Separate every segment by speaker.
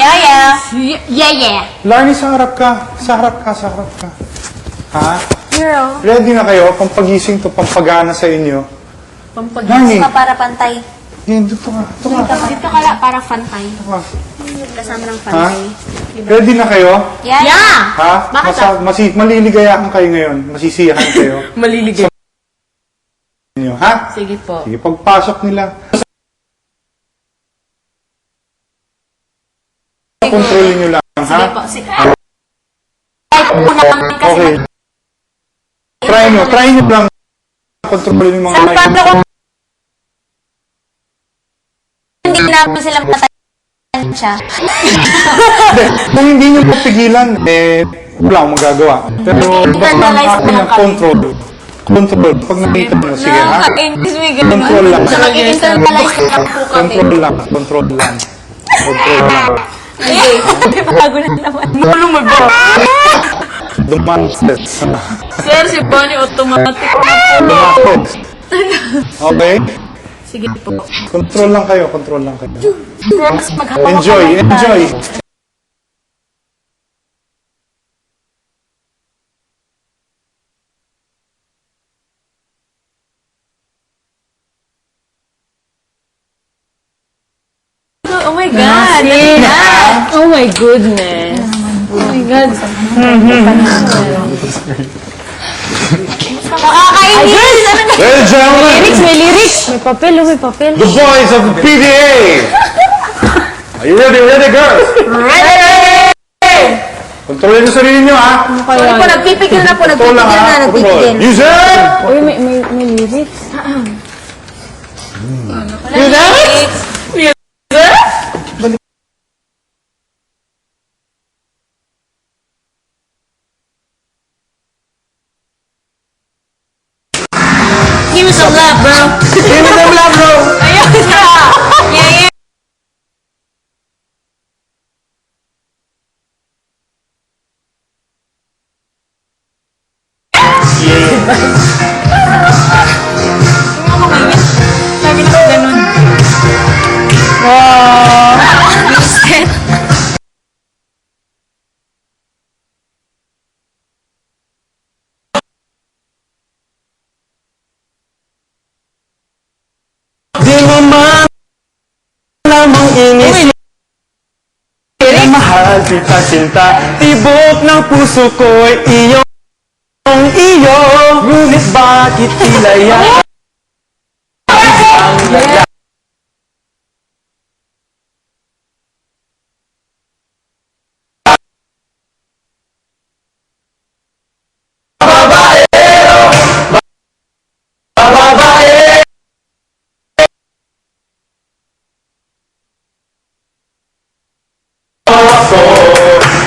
Speaker 1: Yeah, yeah.
Speaker 2: Larnie, sa harap ka. Sa harap ka, sa harap ka. Ha?
Speaker 1: Girl.
Speaker 2: Ready na kayo? Pampagising to, pampagana sa inyo. Larnie,
Speaker 1: Pa para pantay.
Speaker 2: dito ka. Ito ka.
Speaker 1: Dito ka lang para pantay.
Speaker 2: Ito ka.
Speaker 1: Kasama ng
Speaker 2: Ha?
Speaker 1: pantay.
Speaker 2: Ready na kayo?
Speaker 1: Yeah.
Speaker 2: Ha?
Speaker 1: Bakit
Speaker 2: Maliligayahan kayo ngayon. Masisiyahan kayo.
Speaker 3: Maliligay.
Speaker 2: Inyo, ha?
Speaker 3: Sige po.
Speaker 2: Sige, pagpasok nila. Kontrolin nyo lang, ha?
Speaker 1: Sige po. Sige. Ay, una kami kasi.
Speaker 2: Okay. Try nyo lang. Kontrolin yung mga
Speaker 1: Saan
Speaker 2: line.
Speaker 1: paano kung hindi namin sila matayan siya?
Speaker 2: Kung hindi nyo mapigilan, wala akong magagawa. Pero basta ang akin ang control. Control. Pag nakita nyo, sige, ha?
Speaker 1: Nakaka-inis may ganun.
Speaker 2: Control lang.
Speaker 1: So, mag-internalize na po kami.
Speaker 2: Control lang. Control lang. Control lang.
Speaker 1: Ay, bago na naman.
Speaker 3: Ano mo ba?
Speaker 2: Dumantes.
Speaker 3: Sir, si Bonnie automatic na po.
Speaker 2: Dumantes. Okay?
Speaker 3: Sige po.
Speaker 2: Control lang kayo. Control lang kayo.
Speaker 1: Maghapon
Speaker 2: Enjoy. Enjoy.
Speaker 3: Oh my God! Oh my goodness. Oh my God.
Speaker 1: Nakakainis!
Speaker 2: Ladies and gentlemen,
Speaker 3: Lyrics, may lyrics. May papel, may papel.
Speaker 2: the boys of the PDA. Are you ready? Ready, girls?
Speaker 1: Ready!
Speaker 2: Kontrolin nyo sarili nyo, ha?
Speaker 1: Sorry po, nagpipigil na po.
Speaker 2: Ito lang, ha?
Speaker 1: Nagpipigil.
Speaker 2: User!
Speaker 3: Uy, may lyrics.
Speaker 1: Lyrics. Give me some love, bro.
Speaker 2: Give me them love, bro!
Speaker 1: Ayun na! Yeah, yeah. Lagi na ganun. Reset.
Speaker 4: Di mo man lamang inis na mahal kita sinta. Tibok ng puso ko'y iyo. Ngunit bakit ilaya ang lagay?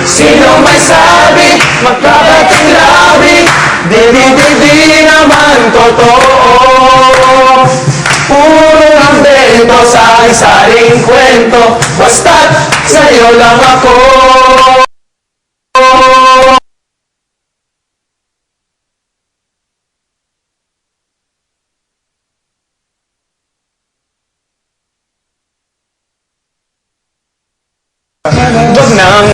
Speaker 4: Sino may sabi, magkakating labi, di naman totoo. Puro ng bento, sari-saring kwento, basta't sa'yo lang ako. Wag nang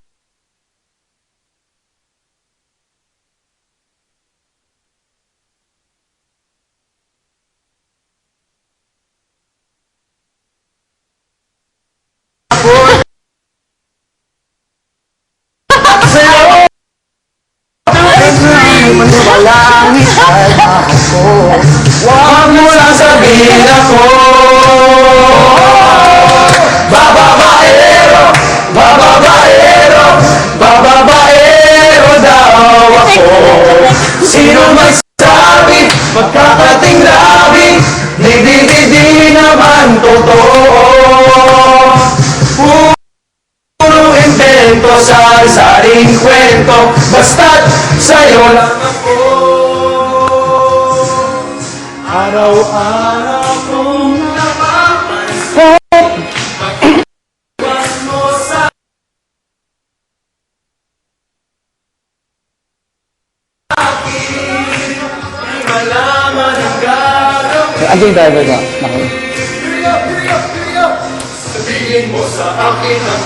Speaker 4: sa'yo. Walang isal ako. Wag mo lang sabihin ako. Bababaero, bababaero, bababaero daw ako. Sino may sabi, magkakating labi, di naman totoo. Puro invento, sari-saring kwento, basta't sa'yo lang ako. Araw-araw kong napapansin, pagkakwas mo sa akin, di malaman ang gagawin.
Speaker 2: Andiyan yung driver ka.
Speaker 4: Sabihin mo sa akin ang